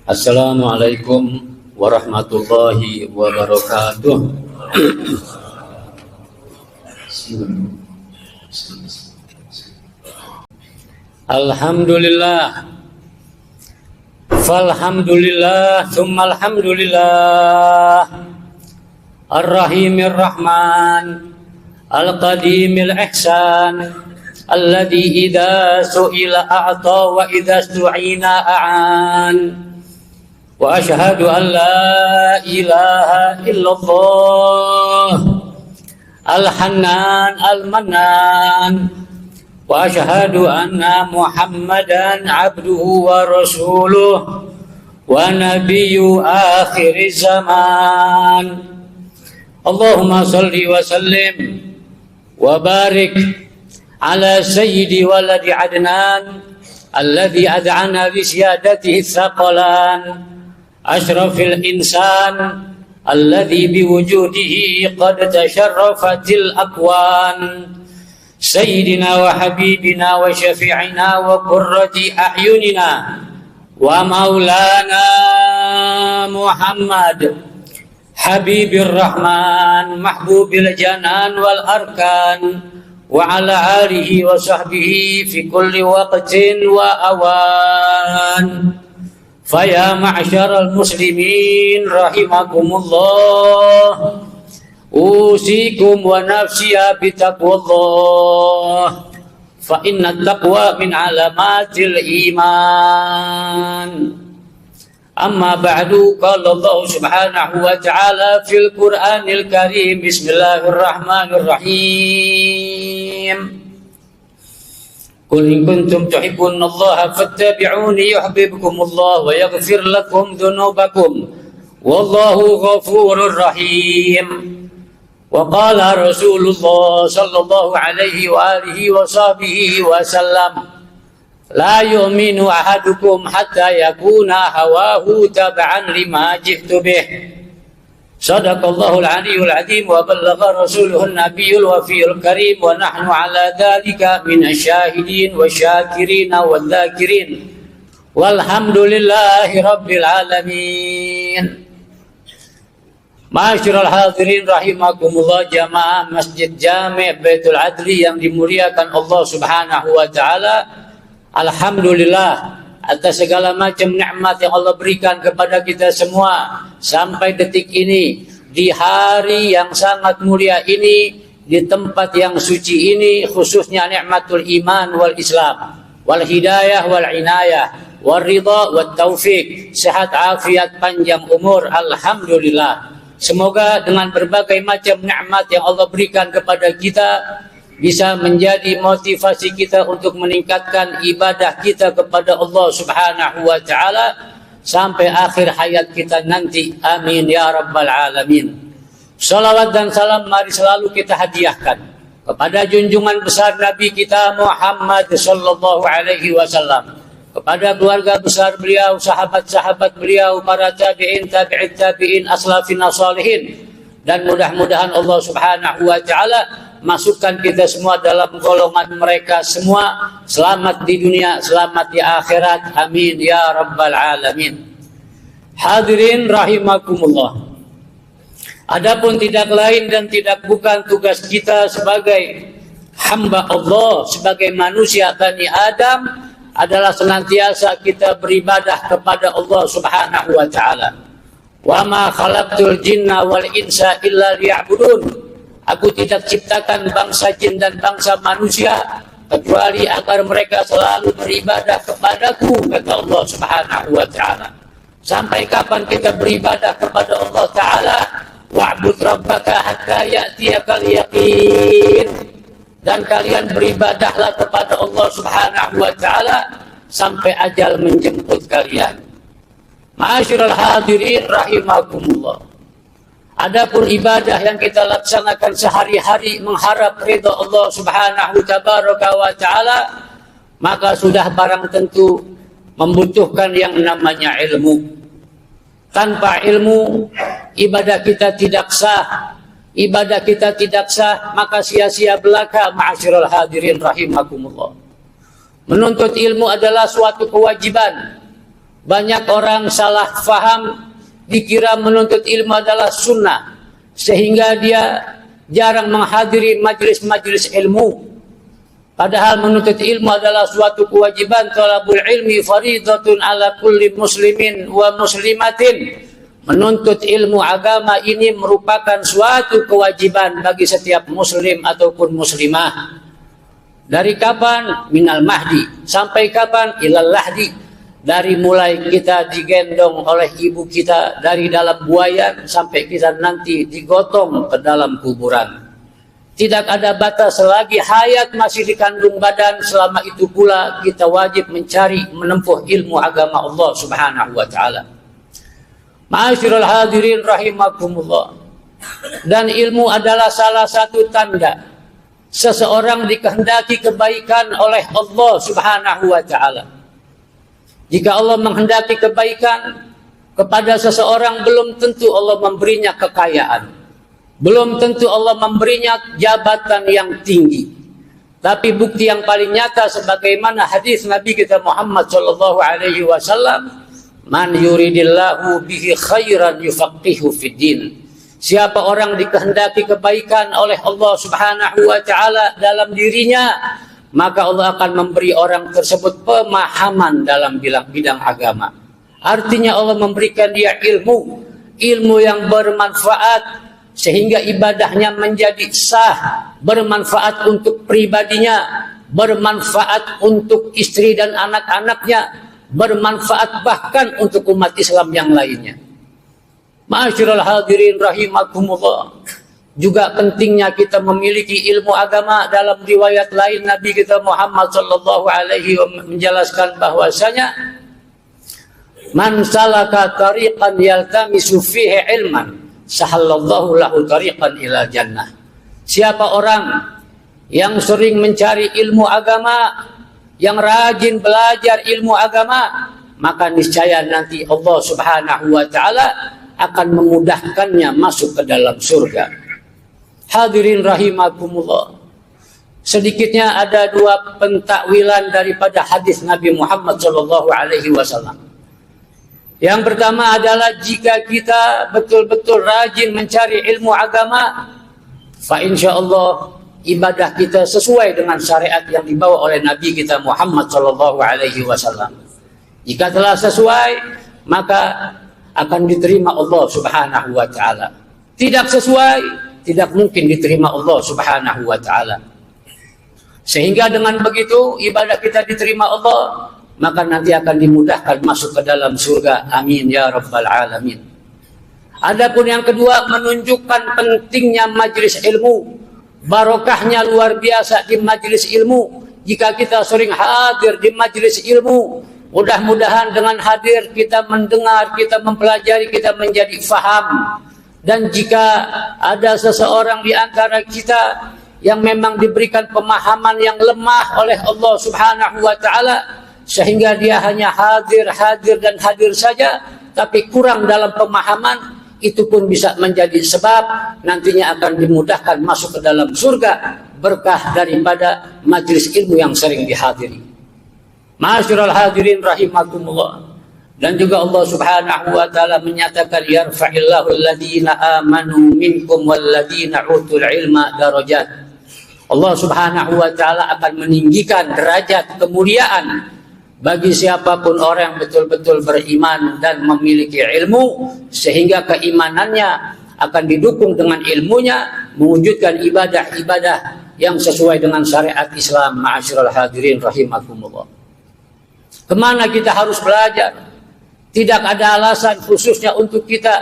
Assalamualaikum warahmatullahi wabarakatuh. Alhamdulillah, falhamdulillah, thumma alhamdulillah, ar-rahimir rahman, al-qadimil ihsan, alladhi idha su'ila a'ta wa idha stu'ina a'an. Wa ashhadu an la ilaha illallah al-hannan al-mannan wa ashhadu anna muhammadan abduhu wa rasuluh wa nabiyyu akhir zaman. Allahumma salli wa sallim wa barik ala sayyidi waladi adnan alladhi ad'ana bi siyadatihi thaqalan ashrafil insan alladhi biwujudihi qad tasharrafatil akwan sayyidina wa habibina wa syafi'ina wa qurrati a'yunina wa maulana Muhammad habibir rahman mahbubil janan wal arkan wa ala alihi wa sahbihi fi kulli waqtin wa awan. Faya ma'syaral muslimin rahimakumullah, usikum wa nafsiya bitaqwallah, fa inna taqwa min alamatil iman. Amma ba'du, qala Allah subhanahu wa ta'ala fil Qur'anil Karim, bismillahirrahmanirrahim. Qul in kuntum tuhibbunallaha fattabi'uni yuhibbukumullah wa yaghfir lakum dhunubakum wallahu ghafurur rahim. Wa qala Rasulullah sallallahu alaihi wa alihi wa sahbihi wa sallam, la yu'minu ahadukum hatta yakuna hawahu tab'an lima ji'tu bih. Sadaqallahul aliyyul azim wa ballagha rasuluhun nabiyyul wafiyul karim wa nahnu ala dhalika minasyahidin wa syakirin wa dzakirin walhamdulillahi rabbil alamin. Ma'asyiral hadirin rahimakumullah, jamaah Masjid Jami' Baitul Adli yang dimuliakan Allah Subhanahu wa taala. Alhamdulillah atas segala macam nikmat yang Allah berikan kepada kita semua sampai detik ini, di hari yang sangat mulia ini, di tempat yang suci ini, khususnya nikmatul iman wal islam wal hidayah wal inayah wal ridha wal taufiq, sehat afiat panjang umur. Alhamdulillah, semoga dengan berbagai macam nikmat yang Allah berikan kepada kita bisa menjadi motivasi kita untuk meningkatkan ibadah kita kepada Allah Subhanahu wa taala sampai akhir hayat kita nanti. Amin ya rabbal alamin. Salawat dan salam mari selalu kita hadiahkan kepada junjungan besar Nabi kita Muhammad sallallahu alaihi wasallam, kepada keluarga besar beliau, sahabat-sahabat beliau, para tabi'in, tabi'it tabi'in, aslafin salihin, dan mudah-mudahan Allah Subhanahu wa taala masukkan kita semua dalam golongan mereka semua, selamat di dunia, selamat di akhirat. Amin ya rabbal alamin. Hadirin rahimakumullah, adapun tidak lain dan tidak bukan tugas kita sebagai hamba Allah, sebagai manusia Bani Adam, adalah senantiasa kita beribadah kepada Allah Subhanahu wa taala. Wa ma khalaqtul jinna wal insa illa liya'budun. Aku tidak ciptakan bangsa jin dan bangsa manusia kecuali agar mereka selalu beribadah kepadaku, kata Allah Subhanahu wa taala. Sampai kapan kita beribadah kepada Allah taala? Wa'bud rabbaka hatta ya'tiyakal yaqin. Dan kalian beribadahlah kepada Allah Subhanahu wa taala sampai ajal menjemput kalian. Ma'asyiral hadirin rahimakumullah, adapun ibadah yang kita laksanakan sehari-hari mengharap ridha Allah Subhanahu tabaraka wa taala, maka sudah barang tentu membutuhkan yang namanya ilmu. Tanpa ilmu, ibadah kita tidak sah. Ibadah kita tidak sah, maka sia-sia belaka. Ma'asyiral hadirin rahimakumullah. Menuntut ilmu adalah suatu kewajiban. Banyak orang salah faham, dikira menuntut ilmu adalah sunnah, sehingga dia jarang menghadiri majlis-majlis ilmu. Padahal menuntut ilmu adalah suatu kewajiban. Thalabul ilmi faridatun ala kulli muslimin wa muslimatin. Menuntut ilmu agama ini merupakan suatu kewajiban bagi setiap muslim ataupun muslimah. Dari kapan? Minal mahdi. Sampai kapan? Ilal lahdi. Dari mulai kita digendong oleh ibu kita dari dalam buayan sampai kita nanti digotong ke dalam kuburan. Tidak ada batas selagi hayat masih dikandung badan. Selama itu pula kita wajib mencari, menempuh ilmu agama Allah Subhanahu wa ta'ala. Ma'asyiral hadirin rahimakumullah. Dan ilmu adalah salah satu tanda seseorang dikehendaki kebaikan oleh Allah Subhanahu wa ta'ala. Jika Allah menghendaki kebaikan kepada seseorang, belum tentu Allah memberinya kekayaan. Belum tentu Allah memberinya jabatan yang tinggi. Tapi bukti yang paling nyata sebagaimana hadis Nabi kita Muhammad sallallahu alaihi wasallam, man yuridillahu bihi khairan yufaqihu fid din. Siapa orang dikehendaki kebaikan oleh Allah Subhanahu wa taala dalam dirinya, maka Allah akan memberi orang tersebut pemahaman dalam bidang agama. Artinya Allah memberikan dia ilmu yang bermanfaat sehingga ibadahnya menjadi sah, bermanfaat untuk pribadinya, bermanfaat untuk istri dan anak-anaknya, bermanfaat bahkan untuk umat Islam yang lainnya. Ma'asyiral hadirin rahimakumullah. Juga pentingnya kita memiliki ilmu agama. Dalam riwayat lain Nabi kita Muhammad sallallahu alaihi wasallam menjelaskan bahwasanya man salaka tariqan yaltamisu fihi ilman sahallallahu lahu tariqan ila jannah. Siapa orang yang sering mencari ilmu agama, yang rajin belajar ilmu agama, maka niscaya nanti Allah Subhanahu wa taala akan memudahkannya masuk ke dalam surga. Hadirin rahimakumullah. Sedikitnya ada dua pentakwilan daripada hadis Nabi Muhammad sallallahu alaihi wasallam. Yang pertama adalah jika kita betul-betul rajin mencari ilmu agama, fa insyaallah ibadah kita sesuai dengan syariat yang dibawa oleh Nabi kita Muhammad sallallahu alaihi wasallam. Jika telah sesuai, maka akan diterima Allah Subhanahu wa taala. Tidak sesuai, tidak mungkin diterima Allah Subhanahu wa ta'ala. Sehingga dengan begitu ibadah kita diterima Allah, maka nanti akan dimudahkan masuk ke dalam surga. Amin ya rabbal alamin. Adapun yang kedua, menunjukkan pentingnya majlis ilmu. Barokahnya luar biasa di majlis ilmu. Jika kita sering hadir di majlis ilmu, mudah-mudahan dengan hadir kita mendengar, kita mempelajari, kita menjadi faham. Dan jika ada seseorang di antara kita yang memang diberikan pemahaman yang lemah oleh Allah Subhanahu wa taala, sehingga dia hanya hadir saja tapi kurang dalam pemahaman, itu pun bisa menjadi sebab nantinya akan dimudahkan masuk ke dalam surga berkah daripada majlis ilmu yang sering dihadiri. Ma'asyiral hadirin rahimakumullah. Dan juga Allah Subhanahu wa taala menyatakan yarfa'illahu alladhina amanu minkum walladhina utul ilma darajat. Allah Subhanahu wa taala akan meninggikan derajat kemuliaan bagi siapapun orang yang betul-betul beriman dan memiliki ilmu, sehingga keimanannya akan didukung dengan ilmunya, mewujudkan ibadah-ibadah yang sesuai dengan syariat Islam. Ma'asyiral hadirin rahimakumullah. Kemana kita harus belajar? Tidak ada alasan khususnya untuk kita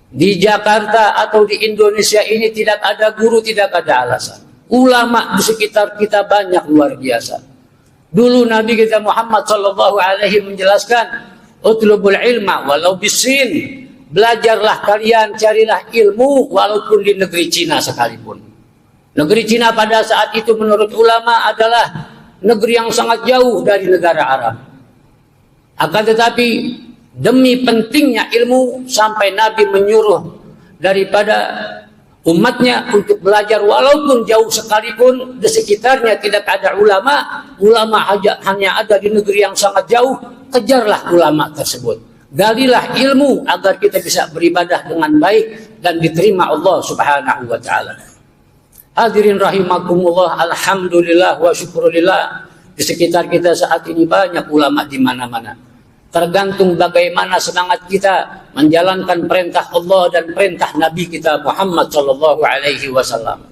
di Jakarta atau di Indonesia ini tidak ada guru, tidak ada alasan. Ulama di sekitar kita banyak luar biasa. Dulu Nabi kita Muhammad sallallahu alaihi menjelaskan, utlubul ilma walau bisin. Belajarlah kalian, carilah ilmu walaupun di negeri Cina sekalipun. Negeri Cina pada saat itu menurut ulama adalah negeri yang sangat jauh dari negara Arab. Akan tetapi demi pentingnya ilmu sampai Nabi menyuruh daripada umatnya untuk belajar walaupun jauh sekalipun di sekitarnya tidak ada ulama hanya ada di negeri yang sangat jauh, kejarlah ulama tersebut. Galilah ilmu agar kita bisa beribadah dengan baik dan diterima Allah Subhanahu wa taala. Hadirin rahimakumullah, alhamdulillah wa syukurillah, di sekitar kita saat ini banyak ulama di mana-mana. Tergantung bagaimana semangat kita menjalankan perintah Allah dan perintah Nabi kita Muhammad sallallahu alaihi wasallam.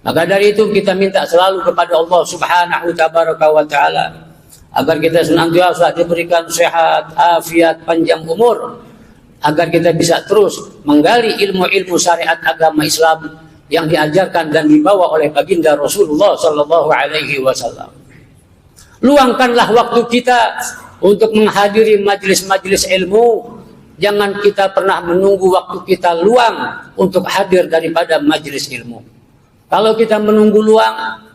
Maka dari itu kita minta selalu kepada Allah Subhanahu wa taala agar kita senantiasa diberikan sehat, afiat, panjang umur, agar kita bisa terus menggali ilmu-ilmu syariat agama Islam yang diajarkan dan dibawa oleh baginda Rasulullah sallallahu alaihi wasallam. Luangkanlah waktu kita untuk menghadiri majelis-majelis ilmu. Jangan kita pernah menunggu waktu kita luang untuk hadir daripada majelis ilmu. Kalau kita menunggu luang,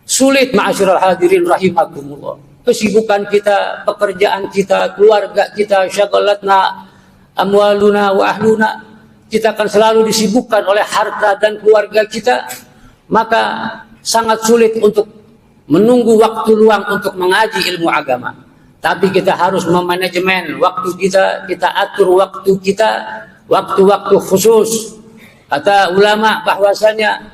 sulit, ma'asyiral hadirin rahimakumullah. Kesibukan kita, pekerjaan kita, keluarga kita, syaghalatna amwaluna wa ahluna, kita akan selalu disibukkan oleh harta dan keluarga kita, maka sangat sulit untuk menunggu waktu luang untuk mengaji ilmu agama. Tapi kita harus memanajemen waktu kita, kita atur waktu kita, waktu-waktu khusus. Kata ulama bahwasanya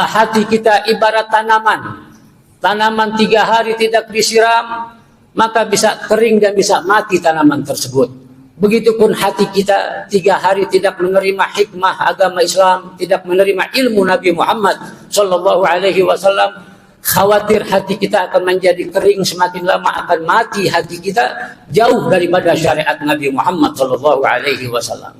hati kita ibarat tanaman. Tanaman 3 hari tidak disiram, maka bisa kering dan bisa mati tanaman tersebut. Begitupun hati kita 3 hari tidak menerima hikmah agama Islam, tidak menerima ilmu Nabi Muhammad sallallahu alaihi wasallam, khawatir hati kita akan menjadi kering, semakin lama akan mati hati kita, jauh daripada syariat Nabi Muhammad sallallahu alaihi wasallam.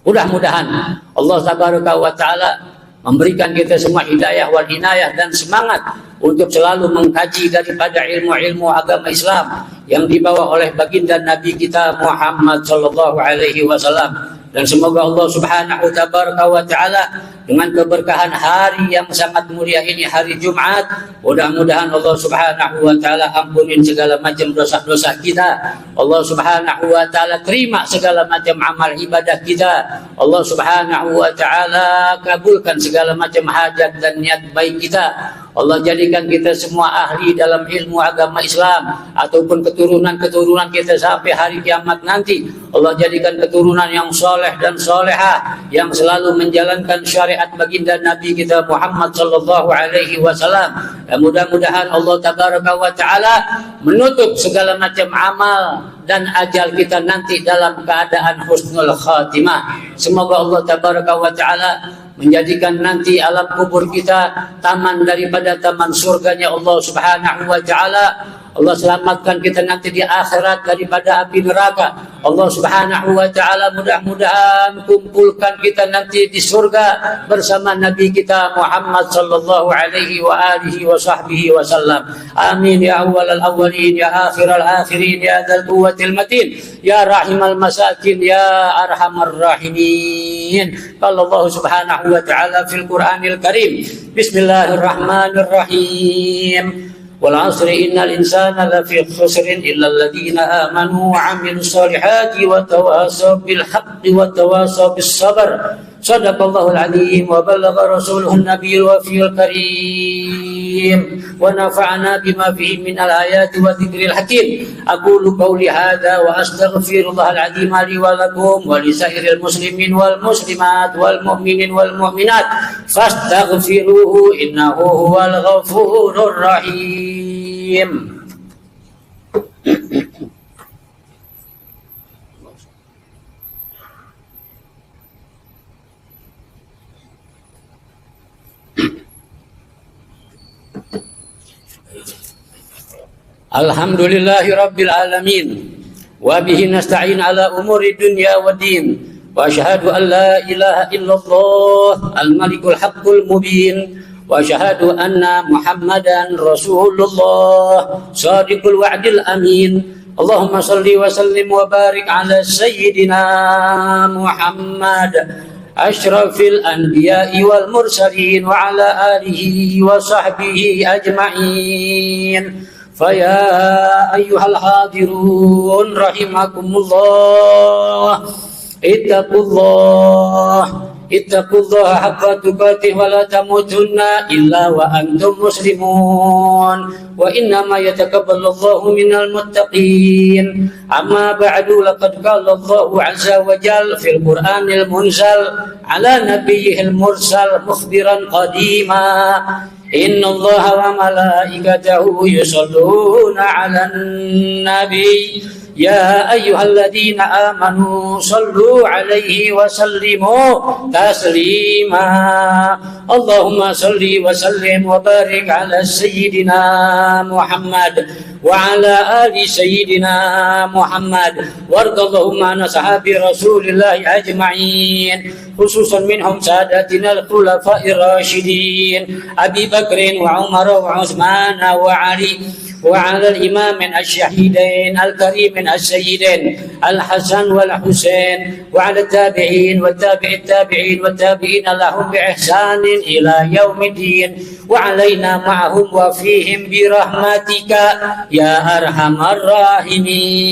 Mudah-mudahan Allah tabaraka wa taala memberikan kita semua hidayah wal inayah dan semangat untuk selalu mengkaji daripada ilmu-ilmu agama Islam yang dibawa oleh baginda Nabi kita Muhammad sallallahu alaihi wasallam. Dan semoga Allah Subhanahu wa taala dengan keberkahan hari yang sangat mulia ini, hari Jumat, mudah-mudahan Allah Subhanahu wa taala ampunin segala macam dosa-dosa kita. Allah Subhanahu wa taala terima segala macam amal ibadah kita. Allah Subhanahu wa taala kabulkan segala macam hajat dan niat baik kita. Allah jadikan kita semua ahli dalam ilmu agama Islam ataupun keturunan-keturunan kita sampai hari kiamat nanti. Allah jadikan keturunan yang soleh dan solehah yang selalu menjalankan syariat baginda Nabi kita Muhammad sallallahu alaihi wasallam. Dan mudah-mudahan Allah tabaraka wa taala menutup segala macam amal dan ajal kita nanti dalam keadaan husnul khatimah. Semoga Allah tabaraka wa taala menjadikan nanti alam kubur kita taman daripada taman surganya Allah Subhanahu wa taala. Allah selamatkan kita nanti di akhirat daripada api neraka. Allah Subhanahu wa taala mudah-mudahan kumpulkan kita nanti di surga bersama Nabi kita Muhammad sallallahu alaihi wa alihi wa sahbihi wasallam. Amin ya awwalal awwalin ya akhiral akhirin ya dzal quwwatil matin ya rahimal masakin ya arhamar rahimin. Qala Allah Subhanahu wa taala fil Qur'anil Karim. Bismillahirrahmanirrahim. والعصر إن الإنسان لفي خسر إلا الذين آمنوا وعملوا الصالحات وتواصوا بالحق وتواصوا بالصبر. صدق الله العظيم وبلغ رسوله النبي الوفي الكريم ونفعنا بما فيه من الآيات والذكر الحكيم. أقول قولي هذا وأستغفر الله العظيم لي ولكم ولسائر المسلمين والمسلمات والمؤمنين والمؤمنات فاستغفروه إنه هو الغفور الرحيم. Alhamdulillahi Rabbil Alamin wa bihi nasta'in ala umuri dunya wa din wa asyhadu an la ilaha illallah al-malikul haqqul mubin wa asyhadu anna Muhammadan Rasulullah shadiqul wa'dil amin. Allahumma salli wa sallim wa barik ala sayyidina Muhammad asyrafil anbiya'i wal mursalin wa ala alihi wa sahbihi ajma'in. فيا أيها الحاضرون رحمكم الله اتقوا الله اتقوا الله حق تقاته ولا تموتن إلا وأنتم مسلمون وإنما يتقبل الله من المتقين أما بعد لقد قال الله عز وجل في القرآن المنزل على نبيه المرسل مخبرا قديما إن الله وملائكته يصلون على النبي يا أيها الذين آمنوا صلوا عليه وسلموا تسليما اللهم صل وسلم وبارك على سيدنا محمد وعلى آل سيدنا محمد وارض اللهم عن أصحاب رسول الله أجمعين خصوصا منهم ساداتنا الخلفاء الراشدين أبي بكر وعمر وعثمان وعلي وعلى الإمام الشهيدين الكريم السيدين الحسن والحسين وعلى التابعين والتابع التابعين والتابعين لهم بإحسان إلى يوم الدين وعلينا معهم وفيهم برحمتك يا أرحم الراحمين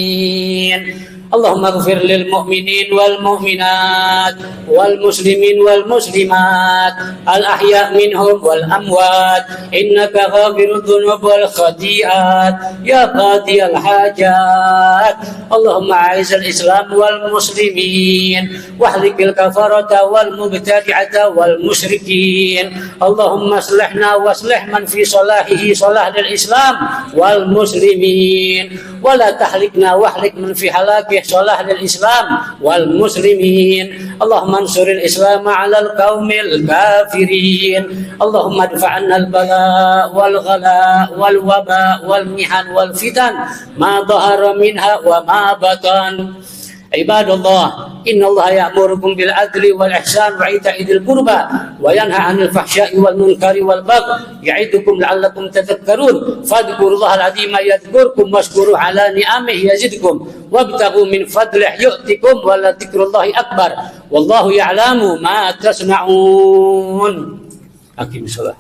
اللهم اغفر للمؤمنين والمؤمنات والمسلمين والمسلمات الأحياء منهم والأموات إنك غافر الذنوب والخطيئات يا قاضي الحاجات اللهم أعز الإسلام والمسلمين واهلك الكفرة والمبتدعة والمشركين اللهم اصلحنا واصلح من في صلاحه صلاح للإسلام والمسلمين ولا تهلكنا واهلك من في هلاكه صلاح للإسلام والمسلمين اللهم انصر الإسلام على القوم الكافرين اللهم ادفع عنا البلاء والغلاء والوباء والمحن والفتن ما ظهر منها وما بطن عباد الله إن الله يأمركم بالعدل والإحسان وإيتاء ذي القربى وينهى عن الفحشاء والمنكر والبغي يعظكم لعلكم تذكرون فاذكروا الله العظيم يذكركم واشكروه على نعمه يزدكم وابتغوا من فضله يؤتكم ولذكر الله أكبر والله يعلم ما تصنعون. أقم الصلاة.